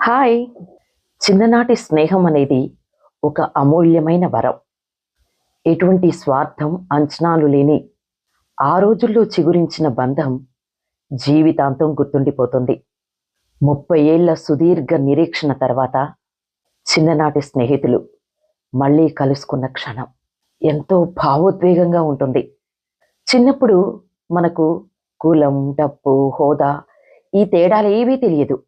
Hi! చిన్ననాటి స్నేహం అనేది ఒక అమూల్యమైన వరం. ఎటువంటి స్వార్థం, అంచనాలు లేని ఆ రోజుల్లో చిగురించిన బంధం జీవితాంతం గుర్తుండిపోతుంది. 30 ఏళ్ల సుదీర్ఘ నిరీక్షణ తర్వాత చిన్ననాటి స్నేహితులు మళ్ళీ కలుసుకున్న క్షణం ఎంతో భావోద్వేగంగా ఉంటుంది. చిన్నప్పుడు మనకు కులం, డబ్బు, హోదా ఈ తేడాలేవీ తెలియదు.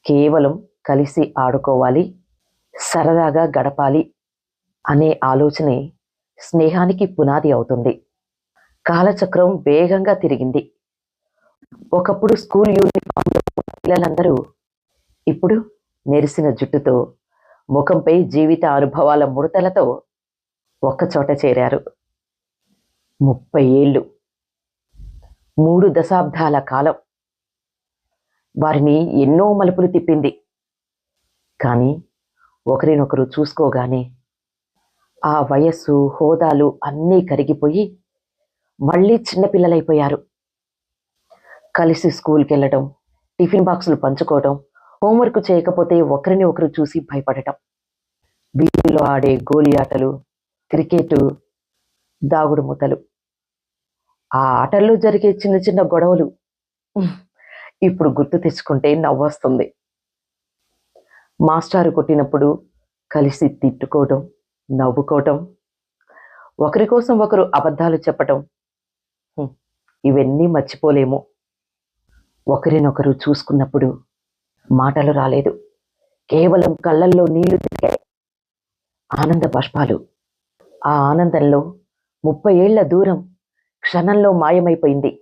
కేవలం కలిసి ఆడుకోవాలి, సరదాగా గడపాలి అనే ఆలోచనే స్నేహానికి పునాది అవుతుంది. కాలచక్రం వేగంగా తిరిగింది. ఒకప్పుడు స్కూల్ యూనిఫామ్లో ఉన్న పిల్లలందరూ ఇప్పుడు నెరిసిన జుట్టుతో, ముఖంపై జీవిత అనుభవాల ముడతలతో ఒక్కచోట చేరారు. 30 ఏళ్ళు, 3 దశాబ్దాల కాలం వారిని ఎన్నో మలుపులు తిప్పింది. కానీ ఒకరినొకరు చూసుకోగానే ఆ వయస్సు, హోదాలు అన్నీ కరిగిపోయి మళ్ళీ చిన్నపిల్లలైపోయారు. కలిసి స్కూల్కి వెళ్ళడం, టిఫిన్ బాక్సులు పంచుకోవడం, హోంవర్క్ చేయకపోతే ఒకరిని ఒకరు చూసి భయపడటం, వీధిలో ఆడే గోలీ ఆటలు, క్రికెటు, దాగుడు మూతలు, ఆ ఆటల్లో జరిగే చిన్న చిన్న గొడవలు ఇప్పుడు గుర్తు తెచ్చుకుంటే నవ్వొస్తుంది. మాస్టారు కొట్టినప్పుడు కలిసి తిట్టుకోవడం, నవ్వుకోవటం, ఒకరి కోసం ఒకరు అబద్ధాలు చెప్పటం, ఇవన్నీ మర్చిపోలేము. ఒకరినొకరు చూసుకున్నప్పుడు మాటలు రాలేదు, కేవలం కళ్ళల్లో నీళ్లు తిరిగాయి, ఆనంద బాష్పాలు. ఆ ఆనందంలో 30 ఏళ్ల దూరం క్షణంలో మాయమైపోయింది.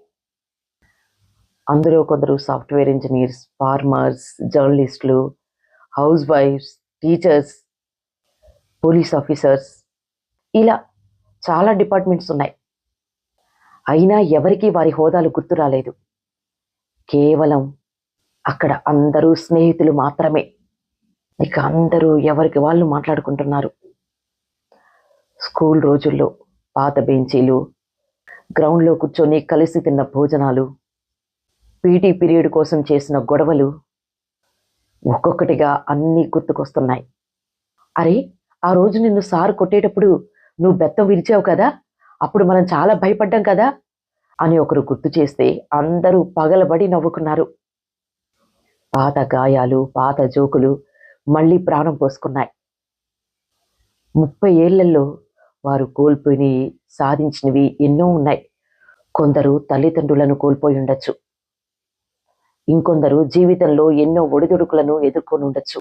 అందులో కొందరు సాఫ్ట్వేర్ ఇంజనీర్స్, ఫార్మర్స్, జర్నలిస్టులు, హౌస్ వైఫ్స్, టీచర్స్, పోలీస్ ఆఫీసర్స్, ఇలా చాలా డిపార్ట్మెంట్స్ ఉన్నాయి. అయినా ఎవరికీ వారి హోదాలు గుర్తు రాలేదు. కేవలం అక్కడ అందరూ స్నేహితులు మాత్రమే. ఇక అందరూ ఎవరికి వాళ్ళు మాట్లాడుకుంటున్నారు. స్కూల్ రోజుల్లో పాత బెంచీలు, గ్రౌండ్లో కూర్చొని కలిసి తిన్న భోజనాలు, పీటీ పీరియడ్ కోసం చేసిన గొడవలు ఒక్కొక్కటిగా అన్నీ గుర్తుకొస్తున్నాయి. అరే, ఆ రోజు నిన్ను సారు కొట్టేటప్పుడు నువ్వు బెత్తం విరిచావు కదా, అప్పుడు మనం చాలా భయపడ్డాం కదా అని ఒకరు గుర్తు చేస్తే అందరూ పగలబడి నవ్వుకున్నారు. పాత గాయాలు, పాత జోకులు మళ్ళీ ప్రాణం పోసుకున్నాయి. 30 ఏళ్లలో వారు కోల్పోయి సాధించినవి ఎన్నో ఉన్నాయి. కొందరు తల్లిదండ్రులను కోల్పోయి ఉండొచ్చు, ఇంకొందరు జీవితంలో ఎన్నో ఒడిదుడుకులను ఎదుర్కొని ఉండొచ్చు.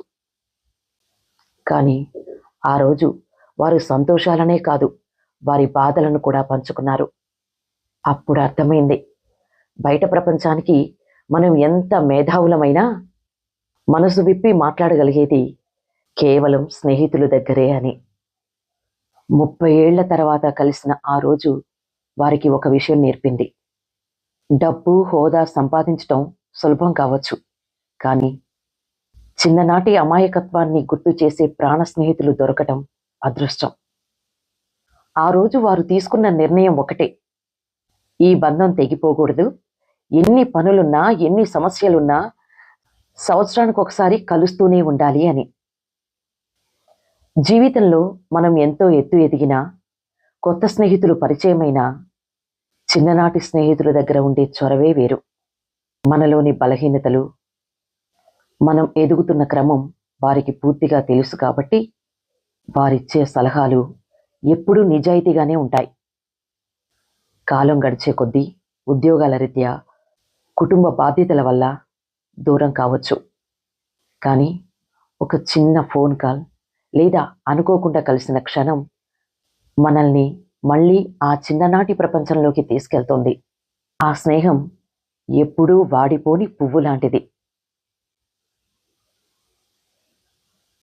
కానీ ఆ రోజు వారు సంతోషాలనే కాదు, వారి బాధలను కూడా పంచుకున్నారు. అప్పుడు అర్థమైంది, బయట ప్రపంచానికి మనం ఎంత మేధావులమైనా మనసు విప్పి మాట్లాడగలిగేది కేవలం స్నేహితుల దగ్గరే అని. 30 ఏళ్ల తర్వాత కలిసిన ఆ రోజు వారికి ఒక విషయం నేర్పింది. డబ్బు, హోదా సంపాదించటం సులభం కావచ్చు, కానీ చిన్ననాటి అమాయకత్వాన్ని గుర్తు చేసే ప్రాణ స్నేహితులు దొరకటం అదృష్టం. ఆ రోజు వారు తీసుకున్న నిర్ణయం ఒకటే, ఈ బంధం తెగిపోకూడదు, ఎన్ని పనులున్నా, ఎన్ని సమస్యలున్నా సంవత్సరానికి ఒకసారి కలుస్తూనే ఉండాలి అని. జీవితంలో మనం ఎంతో ఎత్తు ఎదిగినా, కొత్త స్నేహితులు పరిచయమైనా, చిన్ననాటి స్నేహితుల దగ్గర ఉండే చొరవే వేరు. మనలోని బలహీనతలు, మనం ఎదుగుతున్న క్రమం వారికి పూర్తిగా తెలుసు కాబట్టి వారిచ్చే సలహాలు ఎప్పుడూ నిజాయితీగానే ఉంటాయి. కాలం గడిచే కొద్దీ ఉద్యోగాల రీత్యా, కుటుంబ బాధ్యతల వల్ల దూరం కావచ్చు, కానీ ఒక చిన్న ఫోన్ కాల్ లేదా అనుకోకుండా కలిసిన క్షణం మనల్ని మళ్ళీ ఆ చిన్ననాటి ప్రపంచంలోకి తీసుకెళ్తుంది. ఆ స్నేహం ఎప్పుడూ వాడిపోని పువ్వు లాంటిది.